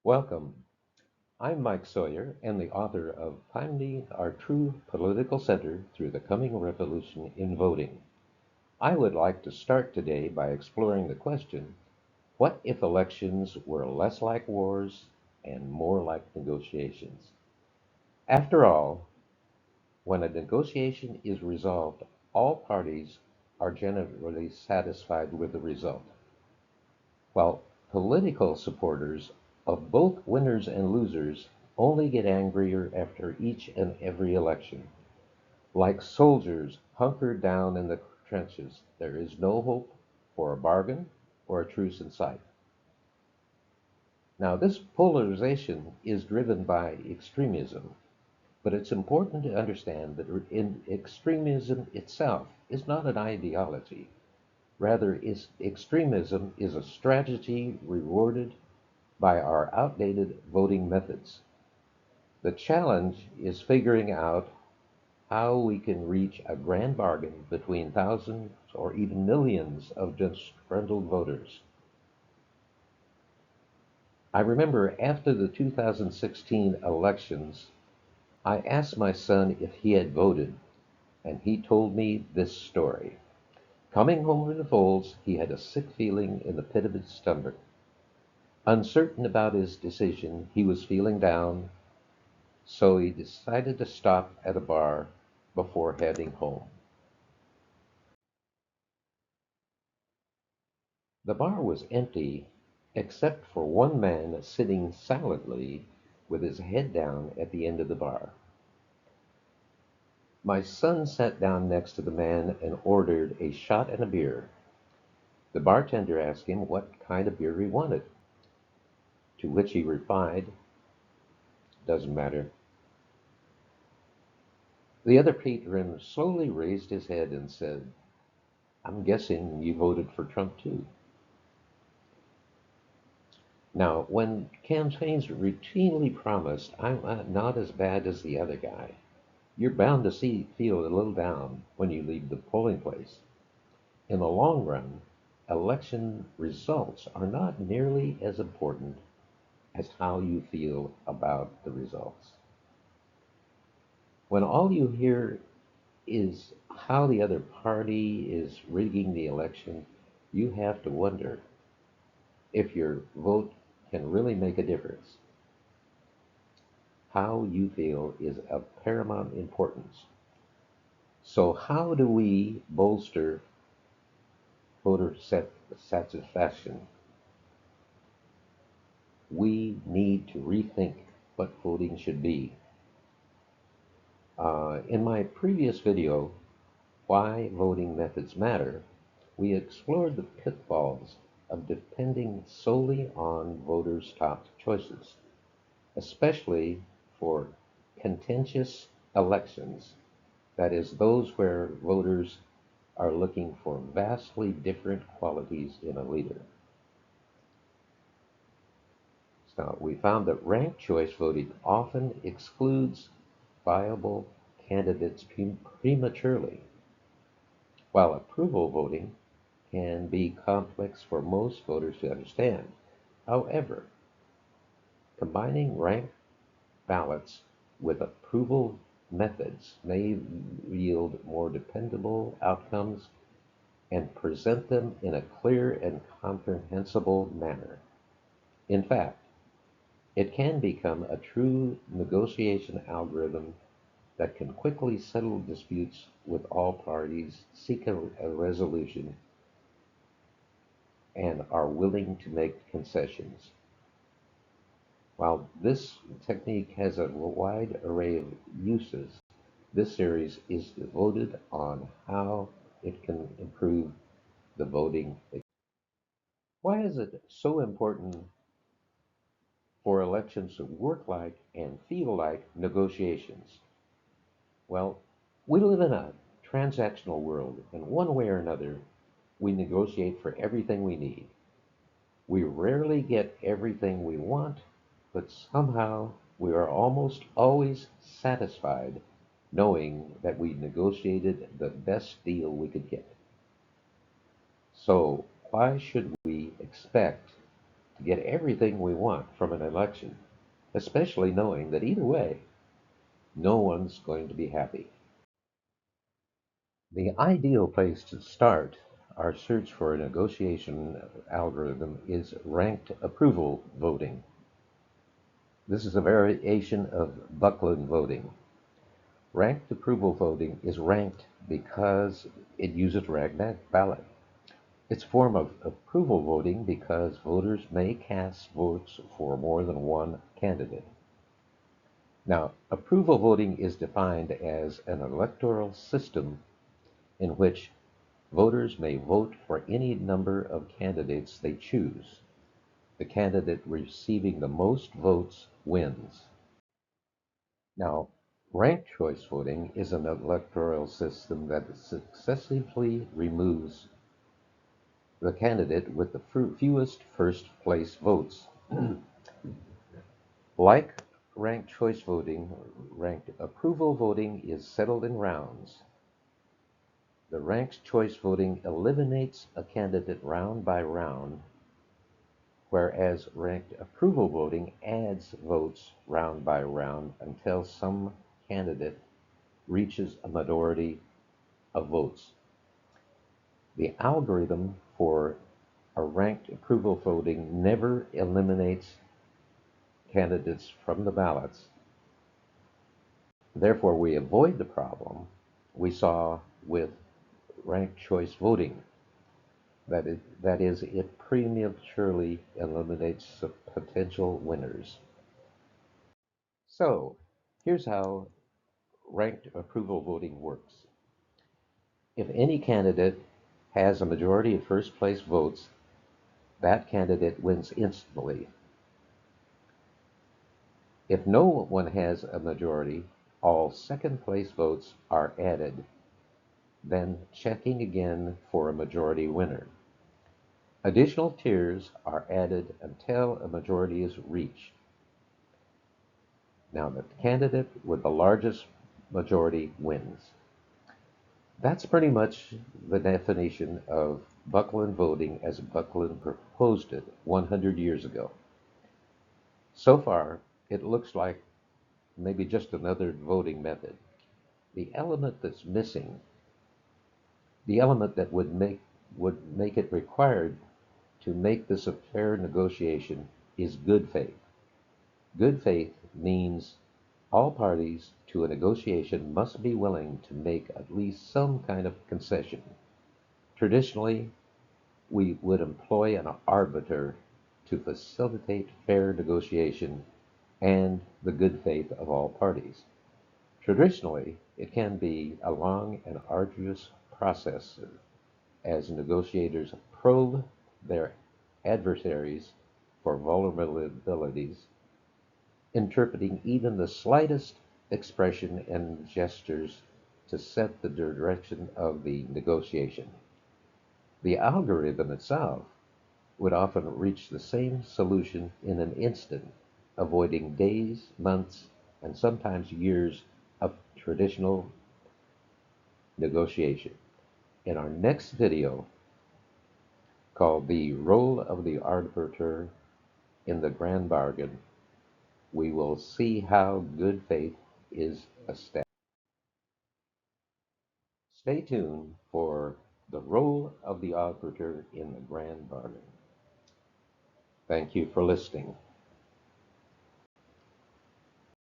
Welcome. I'm Mike Sawyer and the author of Finding Our True Political Center Through the Coming Revolution in Voting. I would like to start today by exploring the question, what if elections were less like wars and more like negotiations? After all, when a negotiation is resolved, all parties are generally satisfied with the result, while political supporters of both winners and losers only get angrier after each and every election. Like soldiers hunkered down in the trenches, there is no hope for a bargain or a truce in sight. Now, this polarization is driven by extremism, but it's important to understand that extremism itself is not an ideology. Rather, extremism is a strategy rewarded by our outdated voting methods. The challenge is figuring out how we can reach a grand bargain between thousands or even millions of disgruntled voters. I remember after the 2016 elections, I asked my son if he had voted, and he told me this story. Coming home from the polls, he had a sick feeling in the pit of his stomach. Uncertain about his decision, he was feeling down, so he decided to stop at a bar before heading home. The bar was empty except for one man sitting silently with his head down at the end of the bar. My son sat down next to the man and ordered a shot and a beer. The bartender asked him what kind of beer he wanted, to which he replied, "Doesn't matter." The other patron slowly raised his head and said, "I'm guessing you voted for Trump too." Now, when campaigns routinely promised, "I'm not as bad as the other guy," you're bound to feel a little down when you leave the polling place. In the long run, election results are not nearly as important as how you feel about the results. When all you hear is how the other party is rigging the election, you have to wonder if your vote can really make a difference. How you feel is of paramount importance. So, how do we bolster voter satisfaction? We need to rethink what voting should be. In my previous video, Why Voting Methods Matter, we explored the pitfalls of depending solely on voters' top choices, especially for contentious elections, that is, those where voters are looking for vastly different qualities in a leader. So we found that ranked choice voting often excludes viable candidates prematurely, while approval voting can be complex for most voters to understand. However, combining ranked ballots with approval methods may yield more dependable outcomes and present them in a clear and comprehensible manner. In fact, it can become a true negotiation algorithm that can quickly settle disputes with all parties, seek a resolution, and are willing to make concessions. While this technique has a wide array of uses, this series is devoted on how it can improve the voting. Why is it so important for elections to work like and feel like negotiations? Well, we live in a transactional world, and one way or another, we negotiate for everything we need. We rarely get everything we want, but somehow we are almost always satisfied knowing that we negotiated the best deal we could get. So, why should we expect to get everything we want from an election, especially knowing that either way, no one's going to be happy. The ideal place to start our search for a negotiation algorithm is ranked approval voting. This is a variation of Buckland voting. Ranked approval voting is ranked because it uses ragtag ballot. It's a form of approval voting because voters may cast votes for more than one candidate. Now, approval voting is defined as an electoral system in which voters may vote for any number of candidates they choose. The candidate receiving the most votes wins. Now, ranked choice voting is an electoral system that successively removes the candidate with the fewest first place votes. Like ranked choice voting, ranked approval voting is settled in rounds. The ranked choice voting eliminates a candidate round by round, whereas ranked approval voting adds votes round by round until some candidate reaches a majority of votes. The algorithm for a ranked approval voting never eliminates candidates from the ballots. Therefore, we avoid the problem we saw with ranked choice voting. That is, it prematurely eliminates the potential winners. So, here's how ranked approval voting works. If any candidate has a majority of first place votes, that candidate wins instantly. If no one has a majority, all second place votes are added, then checking again for a majority winner. Additional tiers are added until a majority is reached. Now, the candidate with the largest majority wins. That's pretty much the definition of Buckland voting as Buckland proposed it 100 years ago. So far, it looks like maybe just another voting method. The element that's missing, the element that would make it required to make this a fair negotiation, is good faith. Good faith means all parties to a negotiation must be willing to make at least some kind of concession. Traditionally, we would employ an arbiter to facilitate fair negotiation and the good faith of all parties. Traditionally, it can be a long and arduous process as negotiators probe their adversaries for vulnerabilities, interpreting even the slightest expression and gestures to set the direction of the negotiation. The algorithm itself would often reach the same solution in an instant, avoiding days, months, and sometimes years of traditional negotiation. In our next video, called The Role of the Arbiter in the Grand Bargain, we will see how good faith is established. Stay tuned for The Role of the Arbiter in the Grand Bargain. Thank you for listening.